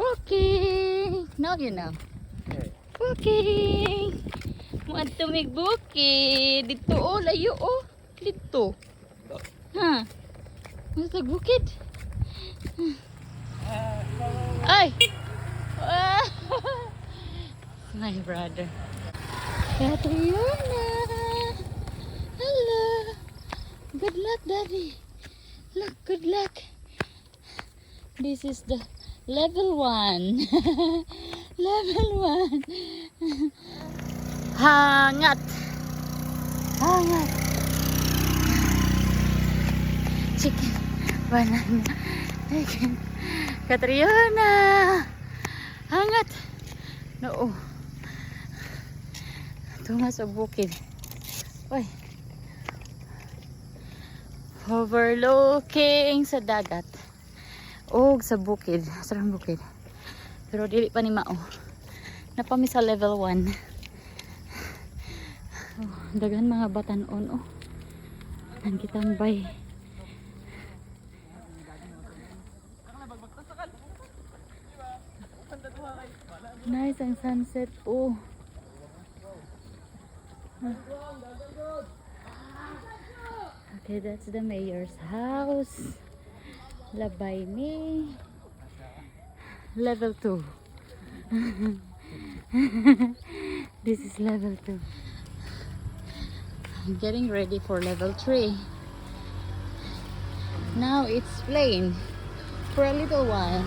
Walking. Now you know. Walking. Want to make bukid. Dito oh, layo oh. Dito. Ha? Nasa bukid. Ay. My brother. Catriona. Hello. Good luck, Daddy. Look, good luck. This is the level 1. Level 1. Hangat. Hangat. Chicken. Banana. Chicken. Catriona. Hangat. No. Tunga sa bukid. Uy. Overlooking sa dagat. O sa bukid. Sarang bukid. Pero dili pa ni mao. Napami sa level 1. Oh, dagan mga batanon oh. Nang kitambay. Nice ang sunset oh. Okay, that's the mayor's house. Labay me. Level 2. This is level 2. I'm getting ready for level 3. Now it's plain for a little while.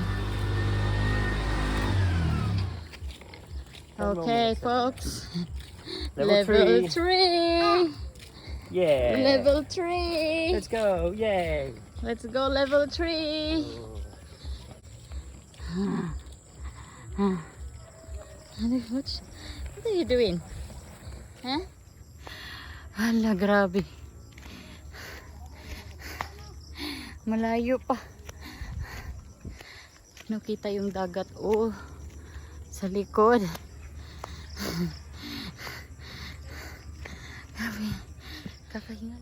Okay, folks. Level 3. Yeah. Level 3. Let's go. Yay. Let's go level 3. What are you doing? Huh? Hala, grabe. Malayo pa. Nakita yung dagat oh sa likod. Grabe. Kakahingal.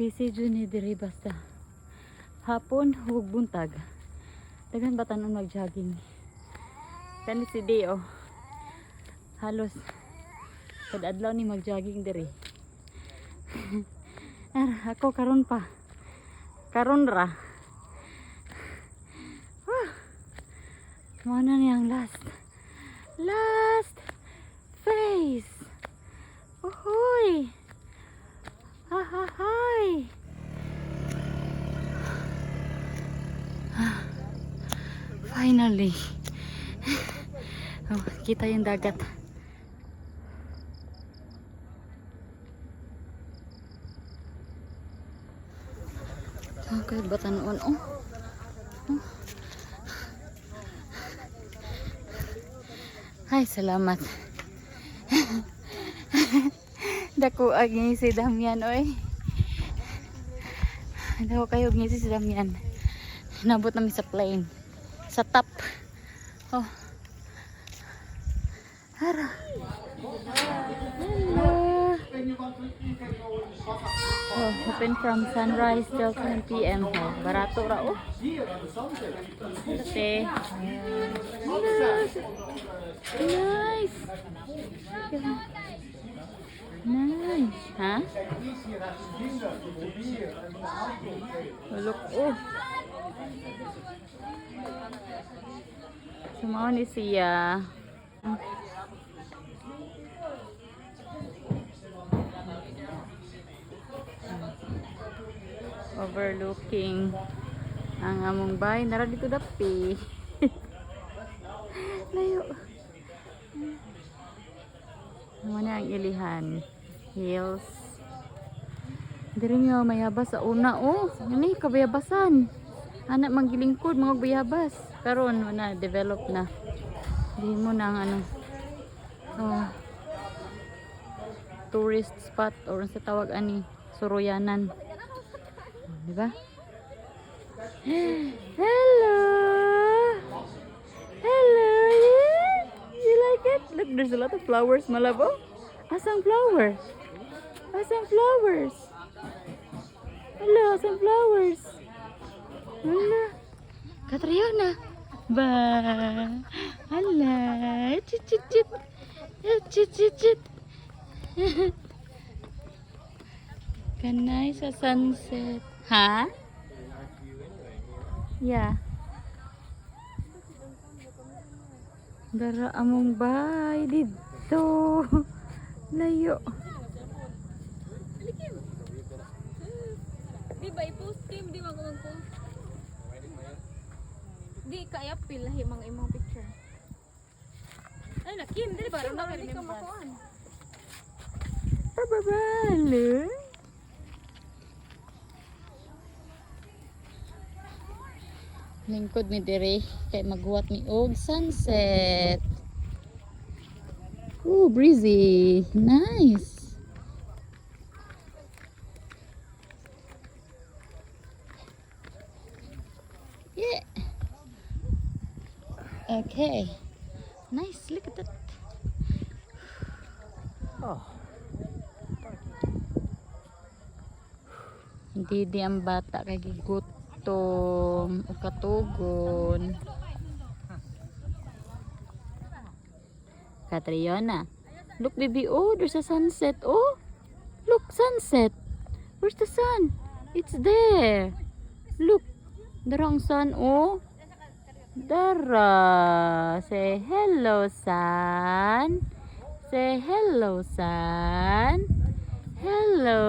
Busy dyan ni diri basta. Hapon, hug buntag. Dagan batanon mag-jogging. Kani si Dio. Halos. Kadadlaw ni mag-jogging diri. Ako karon pa. Karon ra. Mana yang last phase. Uhuy. Hi. Finally. Oh, kita yung dagat. Okay, batanon oh. Ay, salamat. Dako agi si Damian oy. Dako kayo agi si Damian. Nabot namin sa plane. Sa top. Oh. Hara. Hello. Oh, open from sunrise till 10 p.m. Oh, barato ra oh. Ate. Nice. Nice. Ha? Look oh. Sumaw ni siya. Overlooking ang among bahay. Nara dito dapi. Layo. Naman ang ilihan. Hills. Diri nyo mayabas sa una. Oh, ini kabayabasan. Anak magilingkod mga bayabas. Karon na develop na. Di mo na ang ano. Oh, tourist spot or sa tawag ani Soroyanan. Diba? Hello. Hello. You like it? Look, there's a lot of flowers, Malabo. Asang flower? sunflowers. Hello, sunflowers. Hala. Catriona. Ba. Hala. Chit chit chit. Chit chit chit. Kanay sa sunset. Ha? Yeah. Dara among bay dito. Layo. Di ba i-post Kim? Di ba ko mag-post? Di kaya pilahi mga imong picture. Ay na Kim, dili ba? Ron di ka makuan. Babalo. Lingkod mi dire kay maghuwat mi og sunset. Ooh, breezy. Nice. Yeah. Okay. Nice. Look at that. Oh. Hindi di ang bata kay gigutom o katugon. Catriona, look baby, oh there's a sunset. Oh, look, sunset. Where's the sun? It's there. Look, dara ang sun. Oh, dara. Say hello, sun. Say hello, sun. Hello.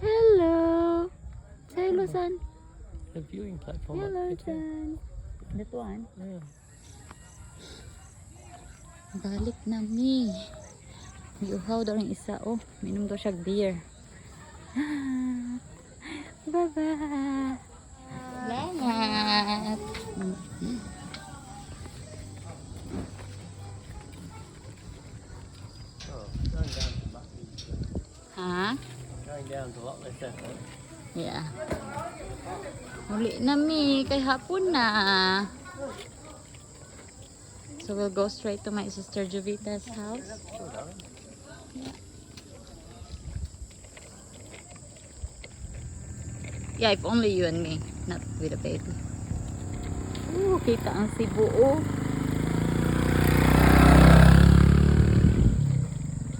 Hello. Say hello, sun. The viewing platform. Hello, up there too. sun. That one. Yeah. Balik na mi. Iuhaw daw ang isa. Oh, minom daw siya beer. Bye-bye. Salamat. Oh, going down to Buckley. Ha? Going down to Loch Ness Airport. Yeah. Uli na mi. Kay hapon na. So we'll go straight to my sister Jovita's house. Sure, darling. Yeah, if only you and me, not with a baby. Ooh, kita ang Cebu, oh.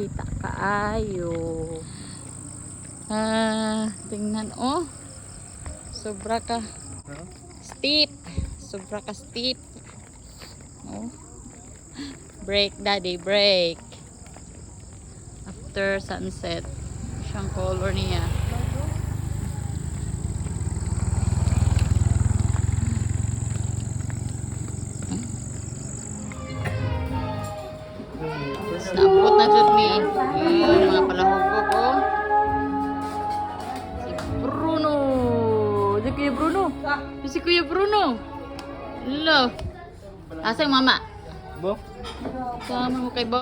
Kita kaayo. Tingnan, oh. Sobra ka steep. Sobra ka steep. Oh. Break, daddy, break. After sunset. Siyang color niya. Nampot na dyan mi. Yung mga palahugog, oh. Si Bruno. Di Kuya Bruno. Si Kuya Bruno. Hello. Asa yung mama? Bo? Sama mo kay Bob.